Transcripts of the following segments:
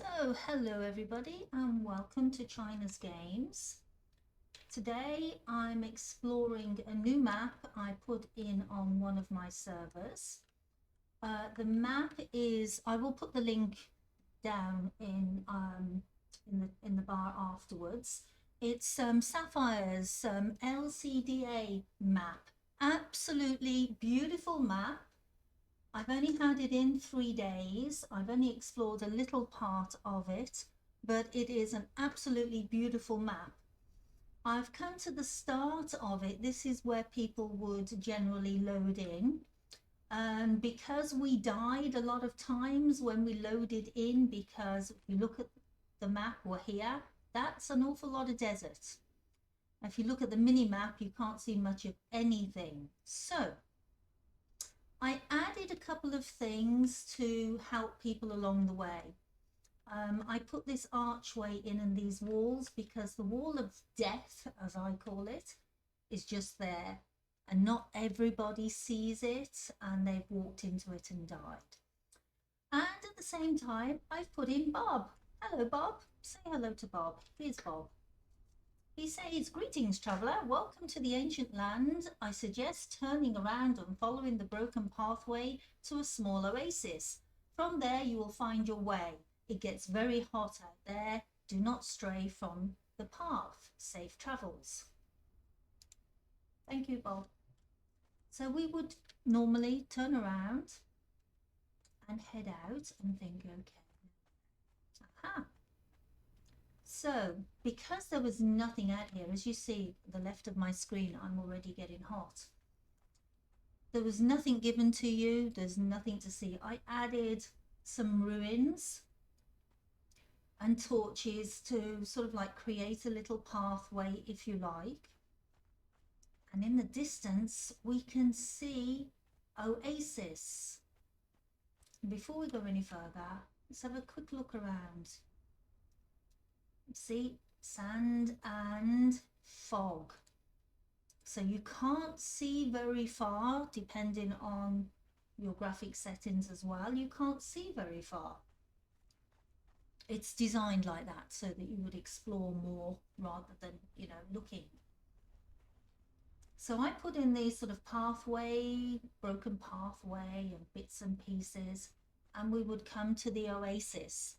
So, hello everybody and welcome to China's Games. Today I'm exploring a new map I put in on one of my servers. The map is, I will put the link down in the bar afterwards. It's Sapphire's LCDA map. Absolutely beautiful map. I've only had it in 3 days. I've only explored a little part of it, but it is an absolutely beautiful map. I've come to the start of it. This is where people would generally load in. And because we died a lot of times when we loaded in, because if you look at the map, we're here, that's an awful lot of desert. If you look at the mini map, you can't see much of anything. So I added a couple of things to help people along the way. I put this archway in and these walls because the wall of death, as I call it, is just there and not everybody sees it and they've walked into it and died. And at the same time, I've put in Bob. Hello, Bob. Say hello to Bob. Here's Bob. He says, "Greetings, traveller. Welcome to the ancient land. I suggest turning around and following the broken pathway to a small oasis. From there you will find your way. It gets very hot out there. Do not stray from the path. Safe travels." Thank you, Bob. So we would normally turn around and head out and think, okay, aha. So, because there was nothing out here, as you see at the left of my screen, I'm already getting hot. There was nothing given to you. There's nothing to see. I added some ruins and torches to sort of like create a little pathway, if you like. And in the distance, we can see oasis. Before we go any further, let's have a quick look around. See, sand and fog. So you can't see very far, depending on your graphic settings as well. You can't see very far. It's designed like that so that you would explore more rather than, looking. So I put in these sort of pathway, broken pathway and bits and pieces, and we would come to the oasis.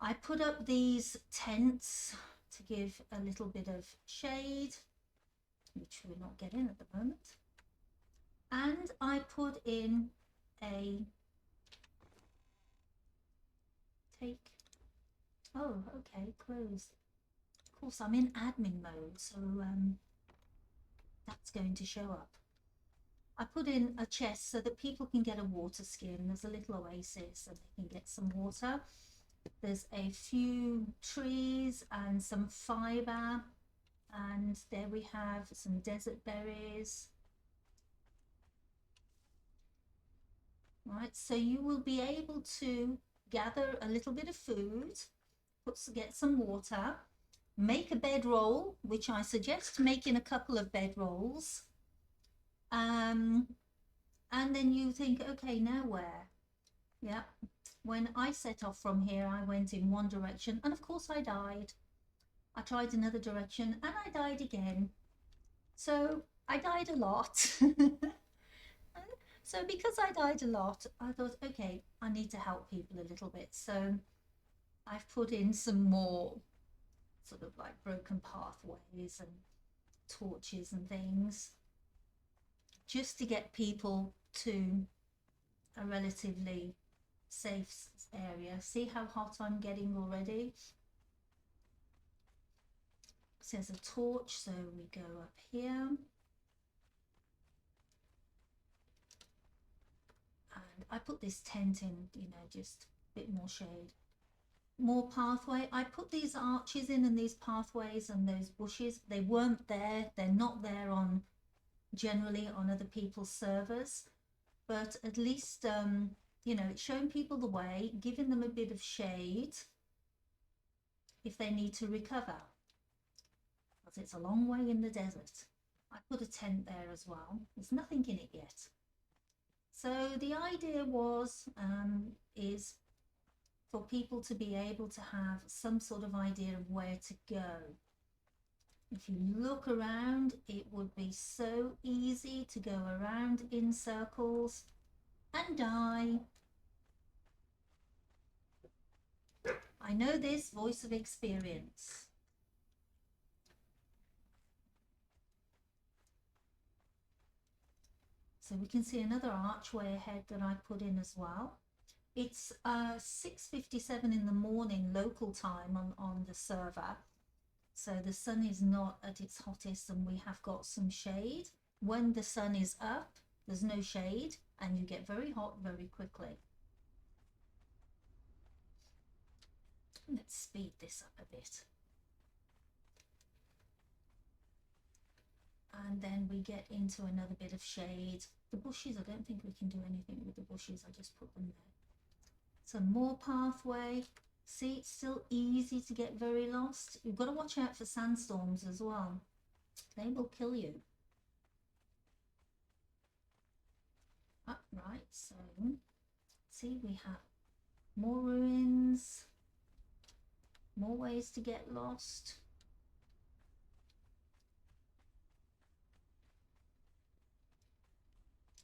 I put up these tents to give a little bit of shade, which we're not getting at the moment. And I put in a oh, okay, closed. Of course, I'm in admin mode, so that's going to show up. I put in a chest so that people can get a water skin. There's a little oasis and they can get some water. There's a few trees and some fiber, and there we have some desert berries. Right, so you will be able to gather a little bit of food, get some water, make a bedroll, which I suggest making a couple of bedrolls, and then you think, okay, now where? Yeah, when I set off from here, I went in one direction, and of course I died. I tried another direction, and I died again. So I died a lot. So because I died a lot, I thought, okay, I need to help people a little bit. So I've put in some more sort of like broken pathways and torches and things, just to get people to a relatively safe area. See how hot I'm getting already? It says a torch, so we go up here. And I put this tent in, just a bit more shade. More pathway. I put these arches in and these pathways and those bushes. They weren't there. They're not there on generally on other people's servers, but at least it's showing people the way, giving them a bit of shade if they need to recover, because it's a long way in the desert. I put a tent there as well. There's nothing in it yet. So the idea was is for people to be able to have some sort of idea of where to go. If you look around, it would be so easy to go around in circles and die. I know this, voice of experience. So we can see another archway ahead that I put in as well. It's 6:57 in the morning local time on the server. So the sun is not at its hottest and we have got some shade. When the sun is up, there's no shade and you get very hot very quickly. Let's speed this up a bit. And then we get into another bit of shade. The bushes, I don't think we can do anything with the bushes. I just put them there. Some more pathway. See, it's still easy to get very lost. You've got to watch out for sandstorms as well. They will kill you. Right, so see, we have more ruins, more ways to get lost.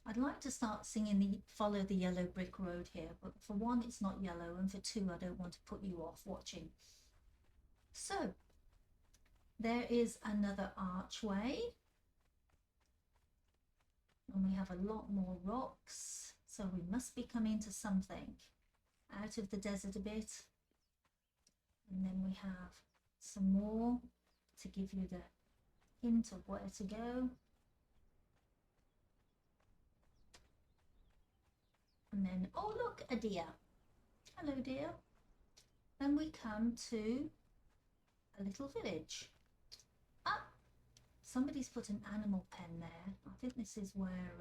I'd like to start singing the Follow the Yellow Brick Road here, but for one, it's not yellow, and for two, I don't want to put you off watching. So, there is another archway. And we have a lot more rocks, so we must be coming to something. Out of the desert a bit. And then we have some more to give you the hint of where to go. And then, oh look, a deer. Hello deer. Then we come to a little village. Ah, somebody's put an animal pen there. I think this is where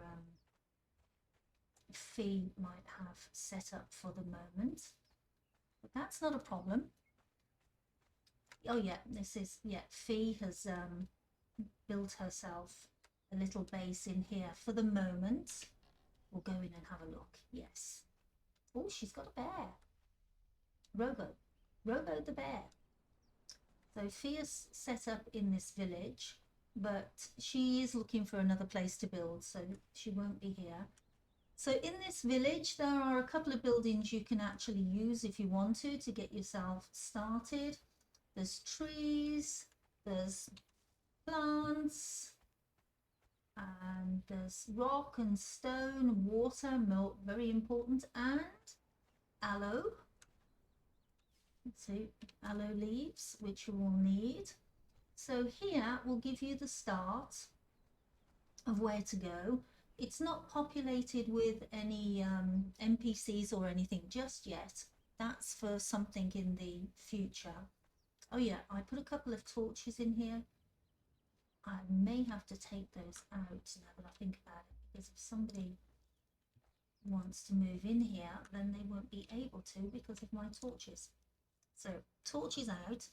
Fee might have set up for the moment. But that's not a problem. Oh yeah, this is, yeah, Fee has built herself a little base in here for the moment. We'll go in and have a look. Yes. Oh, she's got a bear. Robo the bear. So Fia's set up in this village, but she is looking for another place to build, so she won't be here. So in this village, there are a couple of buildings you can actually use if you want to get yourself started. There's trees, there's plants, and there's rock and stone, water, milk, very important, and aloe. Let's see, aloe leaves, which you will need. So here will give you the start of where to go. It's not populated with any NPCs or anything just yet. That's for something in the future. Oh yeah, I put a couple of torches in here. I may have to take those out now that I think about it, because if somebody wants to move in here, then they won't be able to because of my torches. So torches out.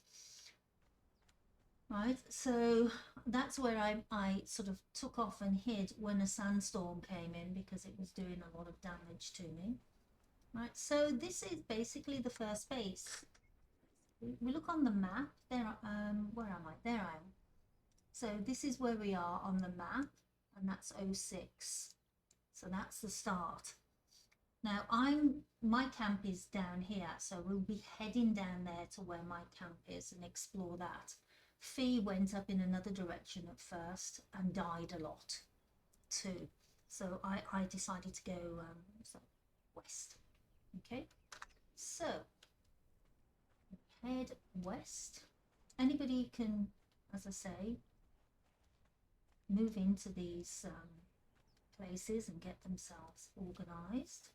Right, so that's where I sort of took off and hid when a sandstorm came in, because it was doing a lot of damage to me. Right, so this is basically the first base. We look on the map. There, where am I? There I am. So this is where we are on the map, and that's 06. So that's the start. Now my camp is down here, so we'll be heading down there to where my camp is and explore that. Fee went up in another direction at first and died a lot too. So I decided to go west. Okay, so head west. Anybody can, as I say, move into these places and get themselves organized.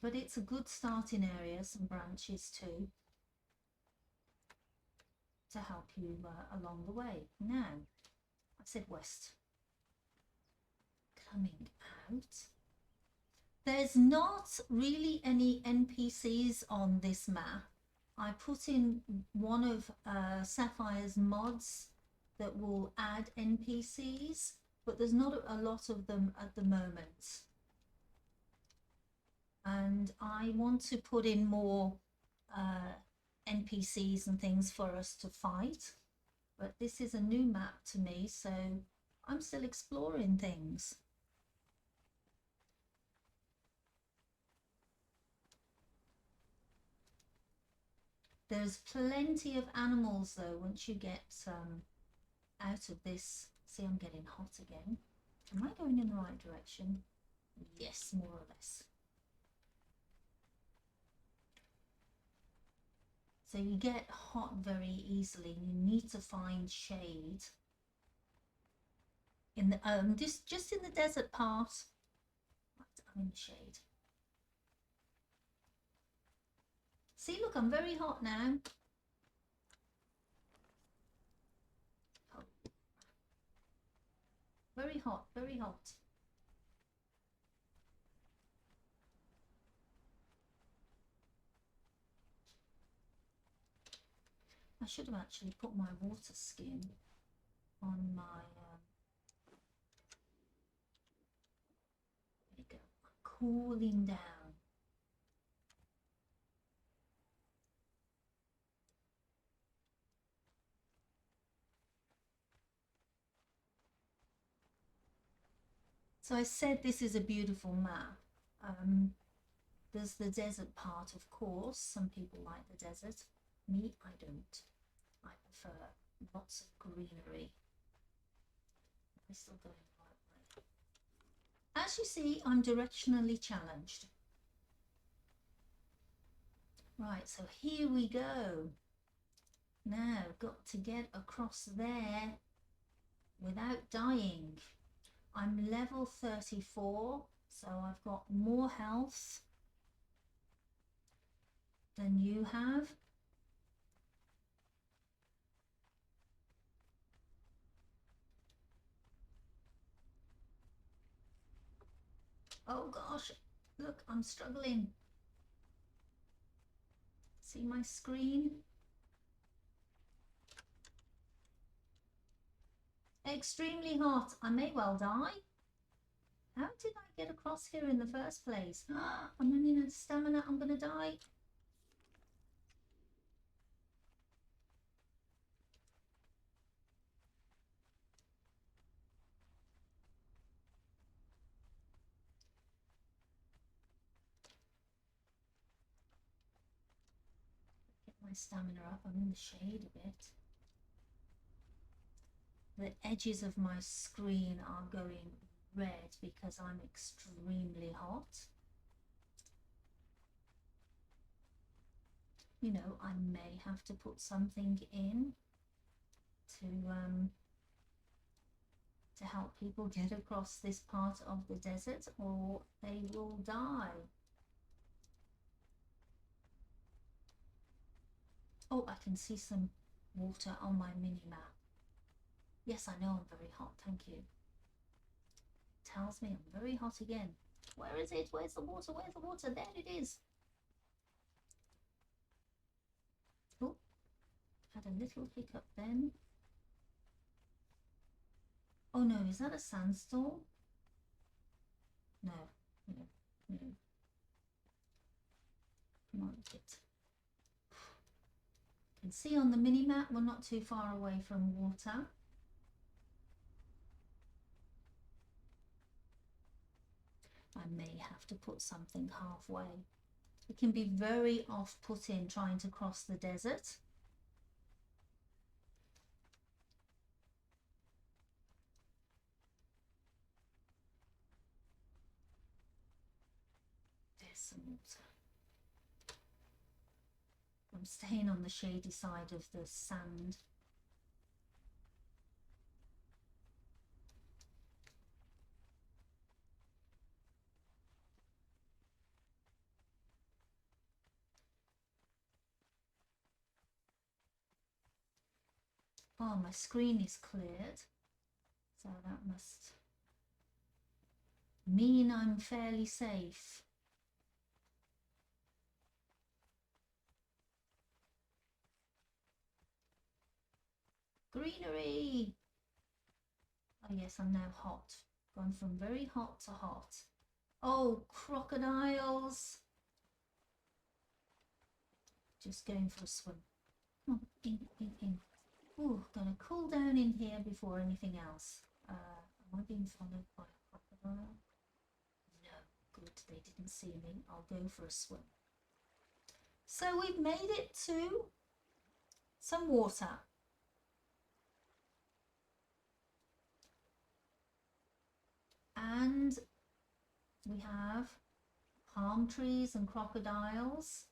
But it's a good starting area, some branches too, to help you along the way. Now, I said west. Coming out. There's not really any NPCs on this map. I put in one of Sapphire's mods that will add NPCs, but there's not a lot of them at the moment. and I want to put in more NPCs and things for us to fight. But this is a new map to me, so I'm still exploring things. There's plenty of animals though once you get out of this. See, I'm getting hot again. Am I going in the right direction? Yes, more or less. So you get hot very easily. You need to find shade in the just in the desert part. Right, I'm in the shade. See, look, I'm very hot now. Oh. Very hot, very hot. I should have actually put my water skin on my there you go, cooling down. So I said this is a beautiful map. There's the desert part, of course. Some people like the desert. Me, I don't. I prefer lots of greenery. We're still going the right way. As you see, I'm directionally challenged. Right, so here we go. Now, got to get across there without dying. I'm level 34, so I've got more health than you have. Oh gosh, look, I'm struggling. See my screen? Extremely hot. I may well die. How did I get across here in the first place? I'm running out of stamina. I'm going to die. Get my stamina up. I'm in the shade a bit. The edges of my screen are going red because I'm extremely hot. You know, I may have to put something in to help people get across this part of the desert, or they will die. Oh, I can see some water on my mini map. Yes, I know I'm very hot, thank you. Tells me I'm very hot again. Where is it? Where's the water? Where's the water? There it is. Oh, had a little hiccup then. Oh no, is that a sandstorm? No, no, no. Come on, get. You can see on the mini map we're not too far away from water. I may have to put something halfway. It can be very off-putting trying to cross the desert. There's some water. I'm staying on the shady side of the sand. Oh, my screen is cleared, so that must mean I'm fairly safe. Greenery! Oh yes, I'm now hot. Gone from very hot to hot. Oh, crocodiles. Just going for a swim. Come on, in. Ooh, gonna cool down in here before anything else. Am I being followed by a crocodile? No, good, they didn't see me. I'll go for a swim. So we've made it to some water. And we have palm trees and crocodiles.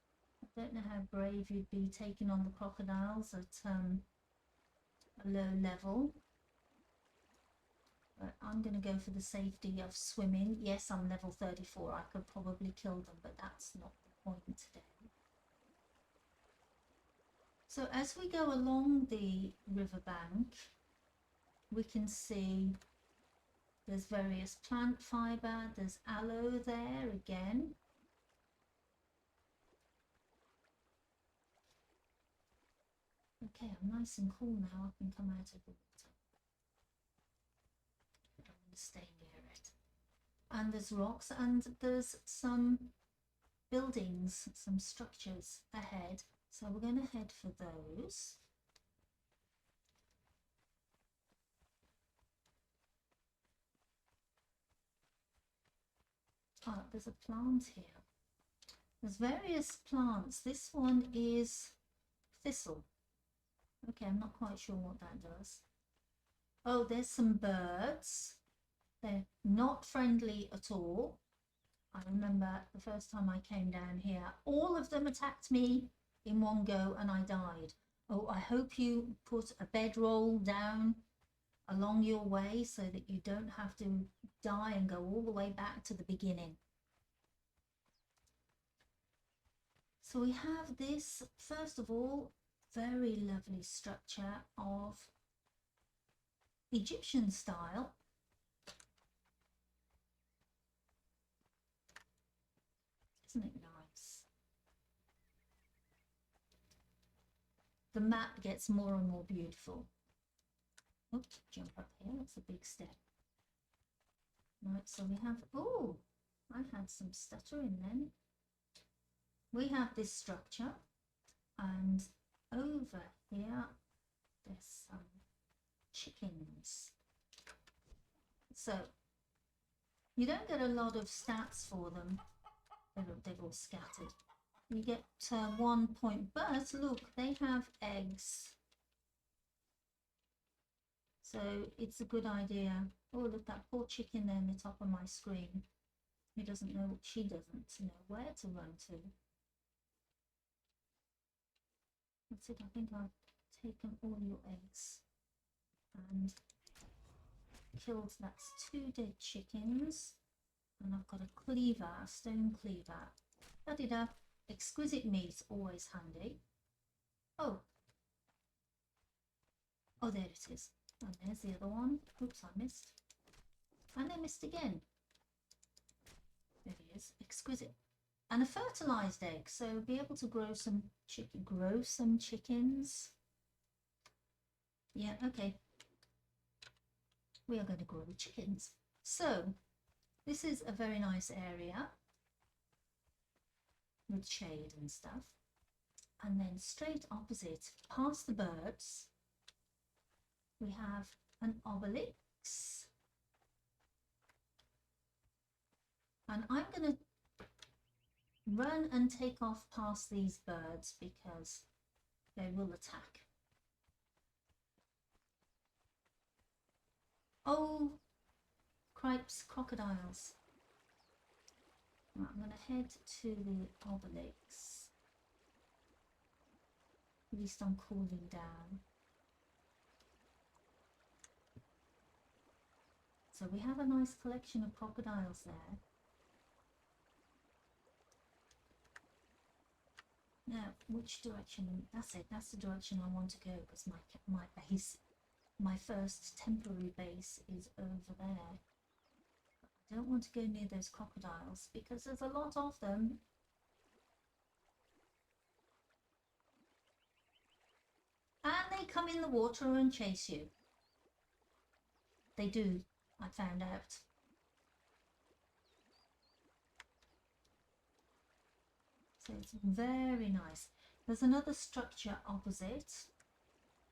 I don't know how brave you'd be taking on the crocodiles at a low level. But I'm going to go for the safety of swimming. Yes, I'm level 34. I could probably kill them, but that's not the point today. So as we go along the riverbank, we can see there's various plant fibre. There's aloe there again. Okay, I'm nice and cool now. I can come out of the water. I'm going to stay near it. And there's rocks and there's some buildings, some structures ahead. So we're going to head for those. Oh, there's a plant here. There's various plants. This one is thistle. Okay, I'm not quite sure what that does. Oh, there's some birds. They're not friendly at all. I remember the first time I came down here, all of them attacked me in one go and I died. Oh, I hope you put a bedroll down along your way so that you don't have to die and go all the way back to the beginning. So we have this, first of all, very lovely structure of Egyptian style. Isn't it nice? The map gets more and more beautiful. Oops, jump up here, that's a big step. Right, so we have, oh, I had some stuttering then. We have this structure, and over here there's some chickens. So you don't get a lot of stats for them. They're all scattered. You get 1 point, but look, they have eggs. So it's a good idea. Oh, look, that poor chicken there in the top of my screen. He doesn't know, she doesn't know where to run to. That's it, I think I've taken all your eggs and killed, that's 2 dead chickens. And I've got a cleaver, a stone cleaver. Da-di-da. Exquisite meat, always handy. Oh. Oh, there it is. And there's the other one. Oops, I missed. And I missed again. There he is. Exquisite. And a fertilized egg, so be able to grow some chickens. Yeah, okay. We are going to grow chickens. So this is a very nice area with shade and stuff. And then straight opposite, past the birds, we have an obelisk. And I'm going to run and take off past these birds because they will attack. Oh, cripes, crocodiles. Right, I'm going to head to the obelisk. At least I'm cooling down. So we have a nice collection of crocodiles there. Now, which direction? That's it. That's the direction I want to go because my base, my first temporary base is over there. I don't want to go near those crocodiles because there's a lot of them. And they come in the water and chase you. They do, I found out. So it's very nice. There's another structure opposite.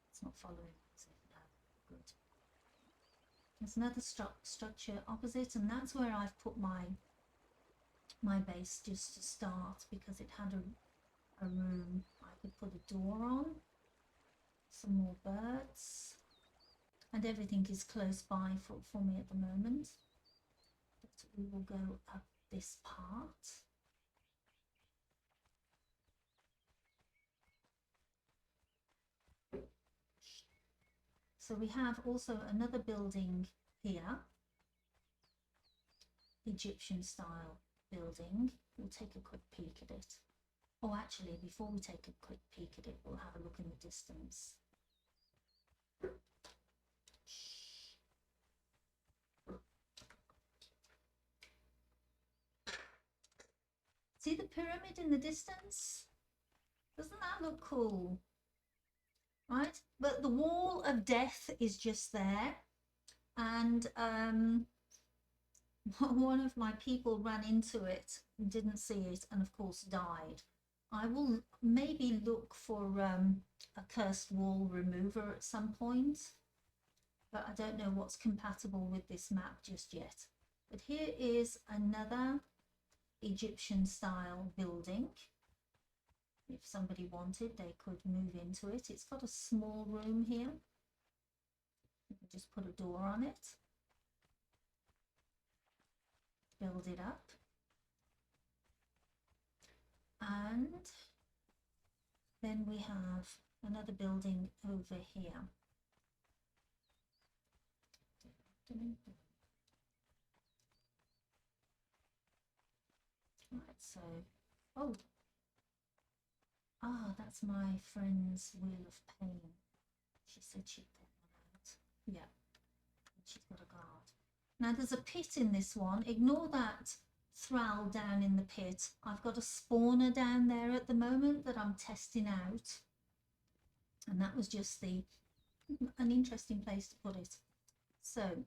It's not following, is it? No, good. There's another structure opposite, and that's where I've put my base just to start, because it had a room I could put a door on, some more birds, and everything is close by for me at the moment. But we will go up this part. So we have also another building here, Egyptian style building. We'll take a quick peek at it. Oh, actually, before we take a quick peek at it, we'll have a look in the distance. See the pyramid in the distance? Doesn't that look cool? Right, but the wall of death is just there, and one of my people ran into it, didn't see it, and of course died. I will maybe look for a cursed wall remover at some point, but I don't know what's compatible with this map just yet. But here is another Egyptian style building. If somebody wanted, they could move into it. It's got a small room here. You can just put a door on it, build it up, and then we have another building over here. Right, so, oh, that's my friend's Wheel of Pain. She said she'd get one out. Yeah, she's got a guard. Now there's a pit in this one. Ignore that thrall down in the pit. I've got a spawner down there at the moment that I'm testing out. And that was just an interesting place to put it. So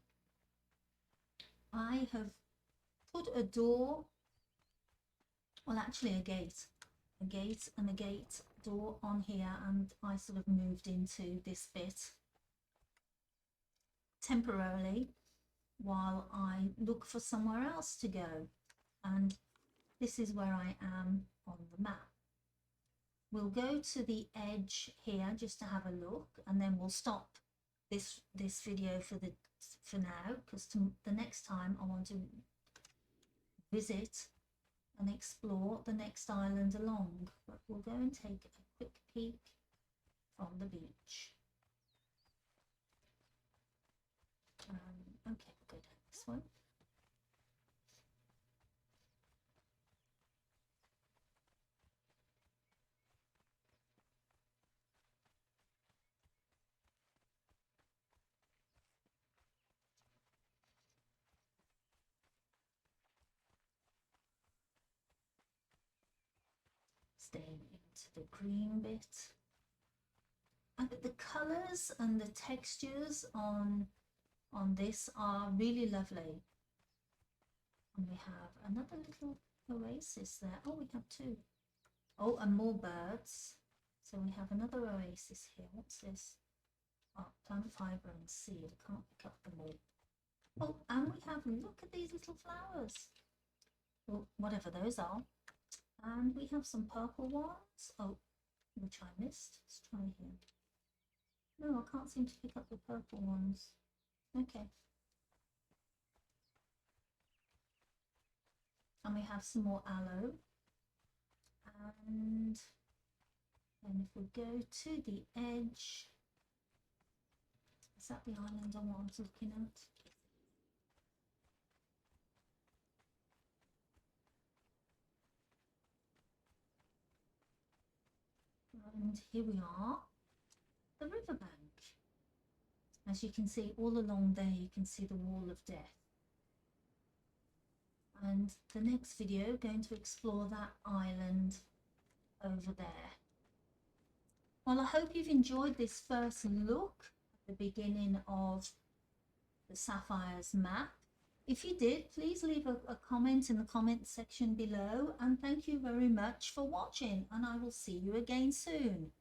I have put a door, well actually a gate and a gate door on here, and I sort of moved into this bit temporarily while I look for somewhere else to go, and this is where I am on the map. We'll go to the edge here just to have a look, and then we'll stop this video for now, because the next time I want to visit and explore the next island along. But we'll go and take a quick peek from the beach. Okay, we'll go down this one. Staying into the green bit, and the colors and the textures on this are really lovely. And we have another little oasis there. Oh, we have two. Oh, and more birds. So we have another oasis here. What's this? Oh, plant fiber and seed. I can't pick up them all. Oh, and we have, look at these little flowers. Well, whatever those are. And we have some purple ones, which I missed. Let's try here. No, I can't seem to pick up the purple ones. Okay. And we have some more aloe. And then if we go to the edge, is that the island I was looking at? And here we are, the riverbank. As you can see, all along there you can see the wall of death. And the next video, going to explore that island over there. Well, I hope you've enjoyed this first look at the beginning of the Sapphire's map. If you did, please leave a comment in the comment section below, and thank you very much for watching, and I will see you again soon.